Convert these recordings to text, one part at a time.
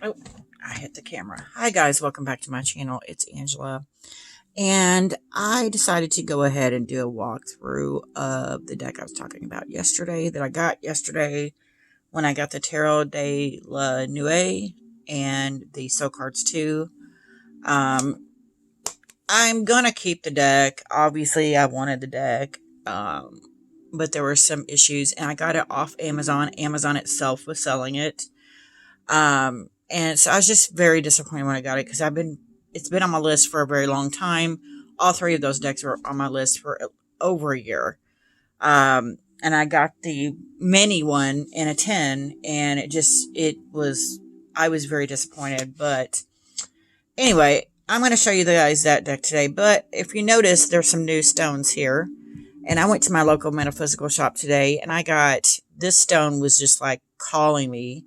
Oh, I hit the camera. Hi guys, welcome back to my channel. It's Angela. And I decided to go ahead and do a walkthrough of the deck I was talking about yesterday, that I got yesterday when I got the Tarot de la Nuit and the So Cards 2. I'm gonna keep the deck. Obviously, I wanted the deck. But there were some issues, and I got it off Amazon. Amazon itself was selling it. And so I was just very disappointed when I got it, because it's been on my list for a very long time. All three of those decks were on my list for over a year. And I got the mini one in a 10, and I was very disappointed. But anyway, I'm going to show you guys that deck today. But if you notice, there's some new stones here. And I went to my local metaphysical shop today, and I got, this stone was just like calling me.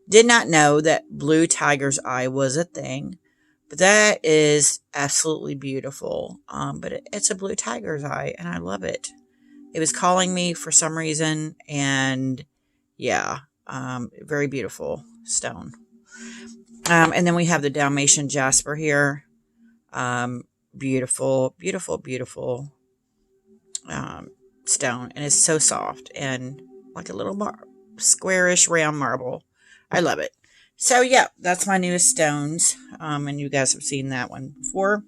Did not know that blue tiger's eye was a thing, but that is absolutely beautiful. But it's a blue tiger's eye, and I love it. It was calling me for some reason, and yeah, very beautiful stone. And then we have the Dalmatian jasper here. Beautiful, beautiful, beautiful stone, and it's so soft and like a little squarish round marble. I love it. So yeah, that's my newest stones. And you guys have seen that one before.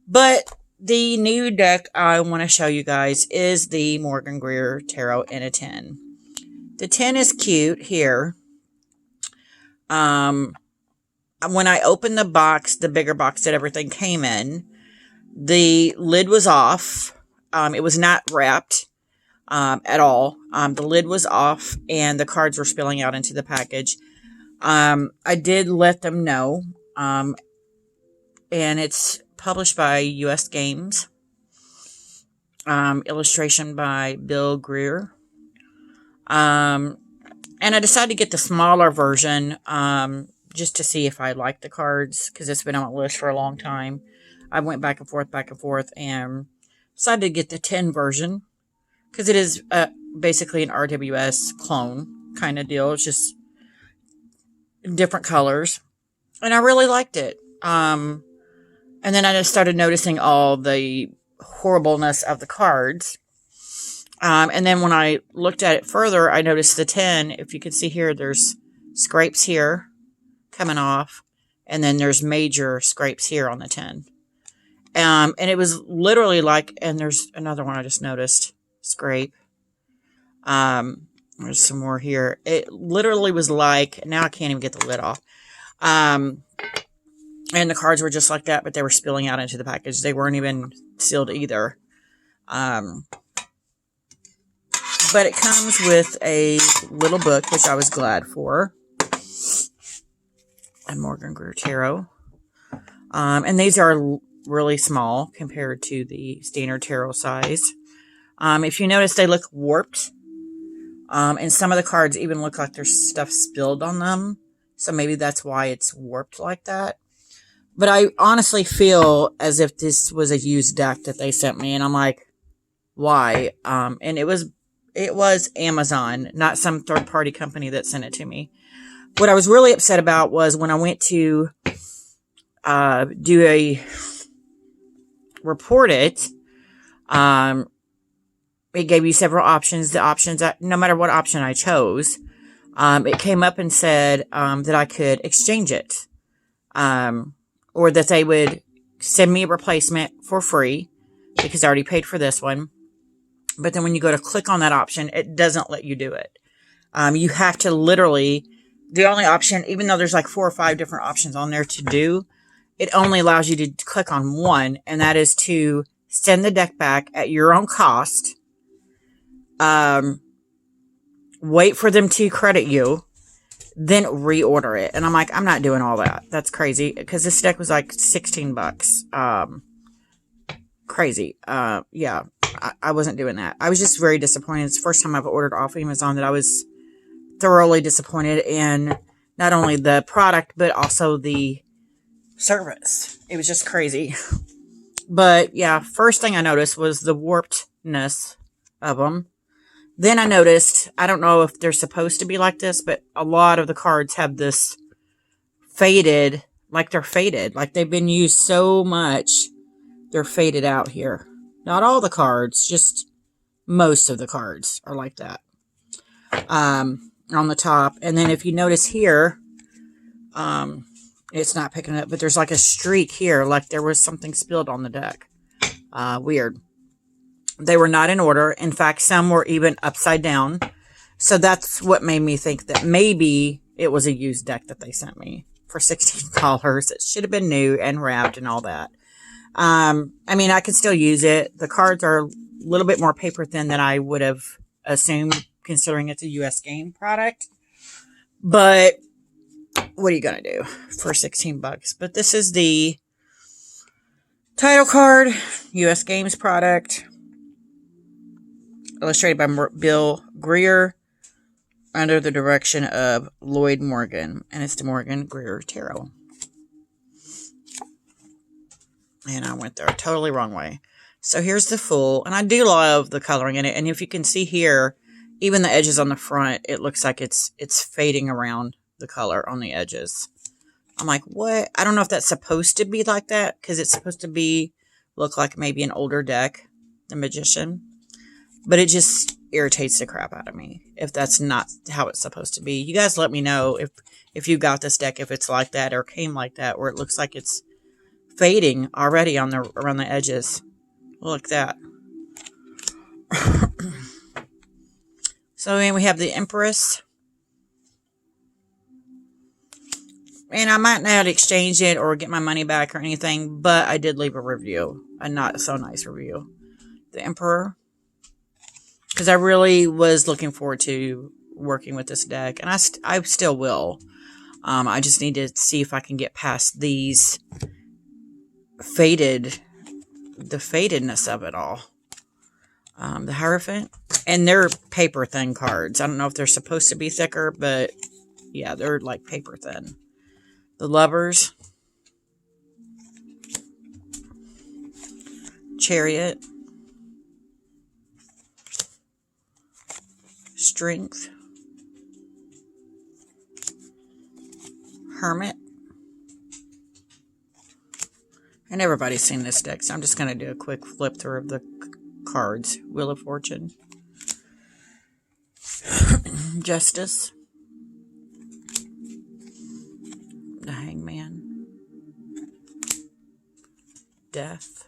But the new deck I want to show you guys is the Morgan-Greer Tarot in a 10. The 10 is cute here. When I opened the box, the bigger box that everything came in, the lid was off. It was not wrapped at all. The lid was off, and the cards were spilling out into the package. I did let them know. And it's published by U.S. Games. Illustration by Bill Greer. And I decided to get the smaller version, just to see if I liked the cards, because it's been on my list for a long time. I went back and forth, and decided to get the 10 version, because it is basically an RWS clone kind of deal. It's just different colors, and I really liked it. And then I just started noticing all the horribleness of the cards. And then when I looked at it further, I noticed the 10. If you can see here, there's scrapes here coming off, and then there's major scrapes here on the 10. And it was literally like, and there's another one I just noticed, scrape. There's some more here. It literally was like, now I can't even get the lid off. And the cards were just like that, but they were spilling out into the package. They weren't even sealed either. But it comes with a little book, which I was glad for. A Morgan-Greer Tarot. And these are really small compared to the standard tarot size. If you notice, they look warped. And some of the cards even look like there's stuff spilled on them. So maybe that's why it's warped like that. But I honestly feel as if this was a used deck that they sent me. And I'm like, why? And it was Amazon, not some third-party company that sent it to me. What I was really upset about was when I went to report it, it gave you several options. The options, no matter what option I chose, it came up and said that I could exchange it, or that they would send me a replacement for free, because I already paid for this one. But then when you go to click on that option, it doesn't let you do it. You have to literally, the only option, even though there's like 4 or 5 different options on there to do, it only allows you to click on one, and that is to send the deck back at your own cost. Wait for them to credit you, then reorder it. And I'm like, I'm not doing all that. That's crazy, because this deck was like $16. Crazy. Yeah, I wasn't doing that. I was just very disappointed. It's the first time I've ordered off Amazon that I was thoroughly disappointed in not only the product, but also the service. It was just crazy. But yeah, first thing I noticed was the warpedness of them. Then I noticed, I don't know if they're supposed to be like this, but a lot of the cards have this faded, like they're faded, like they've been used so much, they're faded out here. Not all the cards, just most of the cards are like that. On the top. And then if you notice here, it's not picking it up, but there's like a streak here, like there was something spilled on the deck. Weird. They were not in order. In fact, some were even upside down. So that's what made me think that maybe it was a used deck that they sent me for $16. It should have been new and wrapped and all that. I mean, I can still use it. The cards are a little bit more paper thin than I would have assumed, considering it's a US game product. But what are you going to do for $16? But this is the title card, US Games product, illustrated by Morgan-Greer, under the direction of Lloyd Morgan, and it's the Morgan-Greer Tarot. And I went there totally wrong way. So here's the full, and I do love the coloring in it. And if you can see here, even the edges on the front, it looks like it's fading around the color on the edges. I'm like, what? I don't know if that's supposed to be like that, because it's supposed to look like maybe an older deck, The Magician. But it just irritates the crap out of me if that's not how it's supposed to be. You guys let me know if you got this deck, if it's like that or came like that, where it looks like it's fading already on around the edges. Look at that. So then we have the Empress. And I might not exchange it or get my money back or anything, but I did leave a review. A not so nice review. The Emperor. Because I really was looking forward to working with this deck. And I still will. I just need to see if I can get past these the fadedness of it all. The Hierophant. And they're paper thin cards. I don't know if they're supposed to be thicker, but yeah, they're like paper thin. The Lovers. Chariot. Strength. Hermit. And everybody's seen this deck, so I'm just going to do a quick flip through of the cards. Wheel of Fortune. Justice. The Hangman. Death.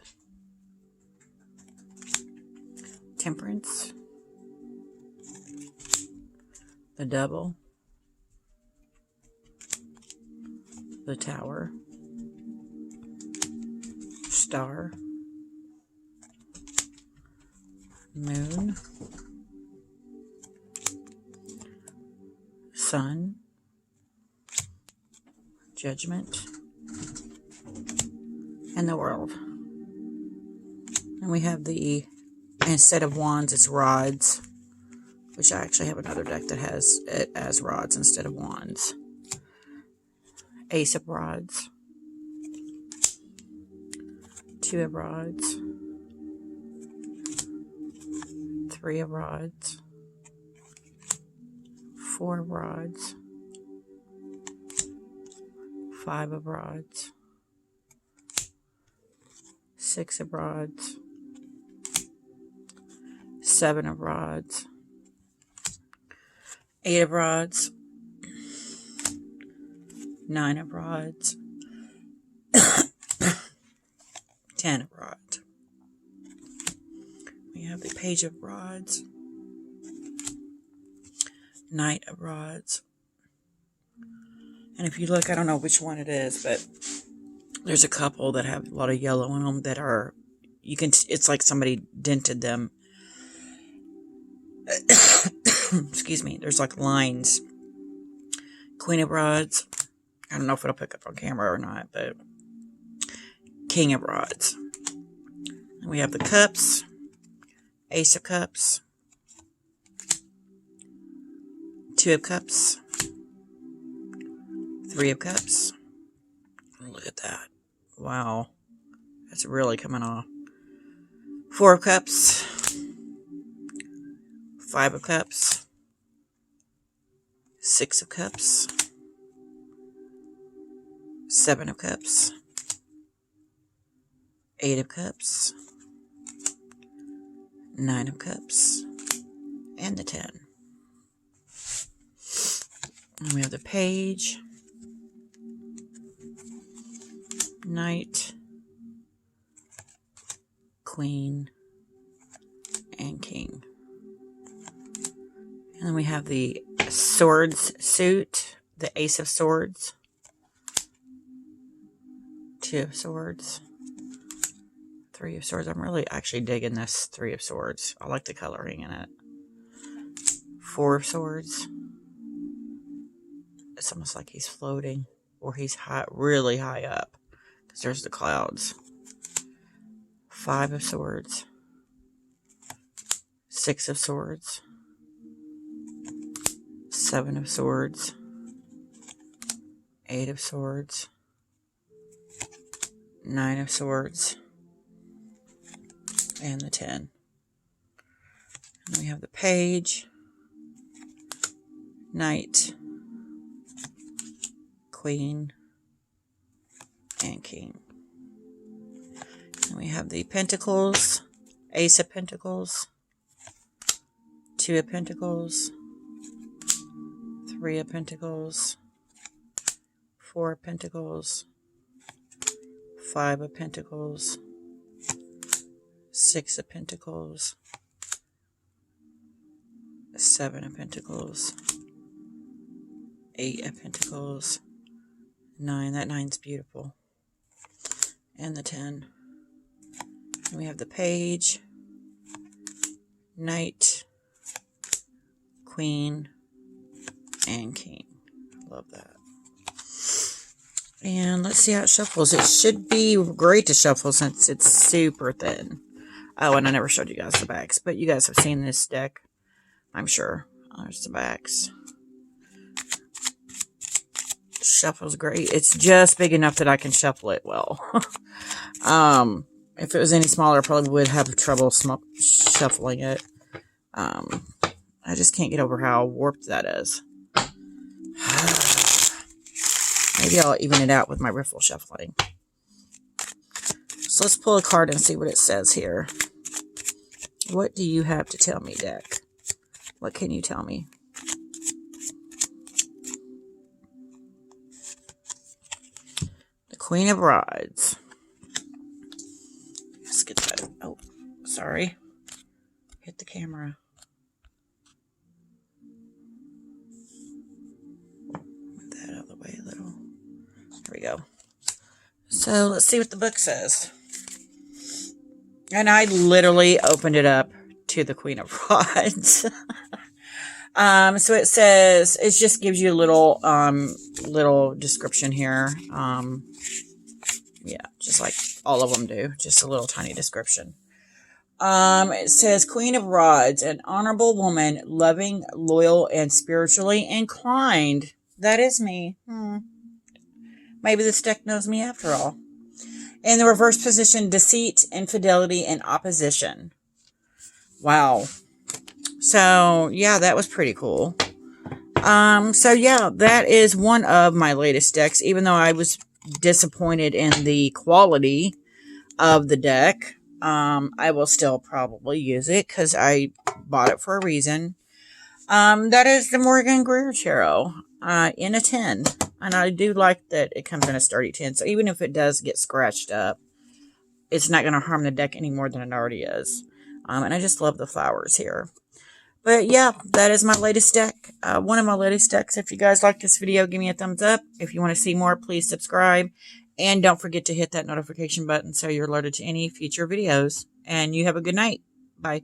Temperance. The Devil. The Tower. Star. Moon. Sun. Judgment. And the World. And we have instead of wands, it's rods. Which I actually have another deck that has it as rods instead of wands. Ace of Rods. Two of Rods. Three of Rods. Four of Rods. Five of Rods. Six of Rods. Seven of Rods. Eight of Rods. Nine of Rods. 10 of Rods. We have the Page of Rods. Knight of Rods. And if you look, I don't know which one it is, but there's a couple that have a lot of yellow in them that are, it's like somebody dented them. Excuse me. There's like lines. Queen of Rods. I don't know if it'll pick up on camera or not, but King of Rods. And we have the Cups. Ace of Cups. Two of Cups. Three of Cups. Look at that. Wow. That's really coming off. Four of Cups. Five of Cups. Six of Cups. Seven of Cups, Eight of Cups, Nine of Cups, and the 10. And we have the Page, Knight, Queen, and King. And then we have the Swords suit, the Ace of Swords, Two of Swords, Three of Swords. I'm really actually digging this Three of Swords. I like the coloring in it. Four of Swords. It's almost like he's floating, or he's high, really high up, because there's the clouds. Five of Swords. Six of Swords. Seven of Swords. Eight of Swords. Nine of Swords. And the 10. And we have the Page, Knight, Queen, and King. And we have the Pentacles, Ace of Pentacles, Two of Pentacles, Three of Pentacles, Four of Pentacles, Five of Pentacles, Six of Pentacles, Seven of Pentacles, Eight of Pentacles, 9. That 9's beautiful. And the 10. And we have the Page, Knight, Queen, and King. Love that. And let's see how it shuffles. It should be great to shuffle since it's super thin. Oh, and I never showed you guys the backs, but you guys have seen this deck, I'm sure. There's the backs. Shuffles great. It's just big enough that I can shuffle it well. If it was any smaller, I probably would have trouble shuffling it. I just can't get over how warped that is. Maybe I'll even it out with my riffle shuffling. So let's pull a card and see what it says here. What do you have to tell me, deck? What can you tell me? The Queen of Rods. Let's get that. Oh, sorry. Hit the camera. Move that out of the way a little. There we go. So let's see what the book says. And I literally opened it up to the Queen of Rods. So it says, it just gives you a little, little description here. Yeah, just like all of them do. Just a little tiny description. It says, Queen of Rods, an honorable woman, loving, loyal, and spiritually inclined. That is me. Maybe this deck knows me after all. In the reverse position, deceit, infidelity, and opposition. Wow. So, yeah, that was pretty cool. So, yeah, that is one of my latest decks. Even though I was disappointed in the quality of the deck, I will still probably use it because I bought it for a reason. That is the Morgan-Greer Tarot in a 10. And I do like that it comes in a sturdy 10. So even if it does get scratched up, it's not going to harm the deck any more than it already is. And I just love the flowers here. But yeah, that is my latest deck. One of my latest decks. If you guys like this video, give me a thumbs up. If you want to see more, please subscribe. And don't forget to hit that notification button so you're alerted to any future videos. And you have a good night. Bye.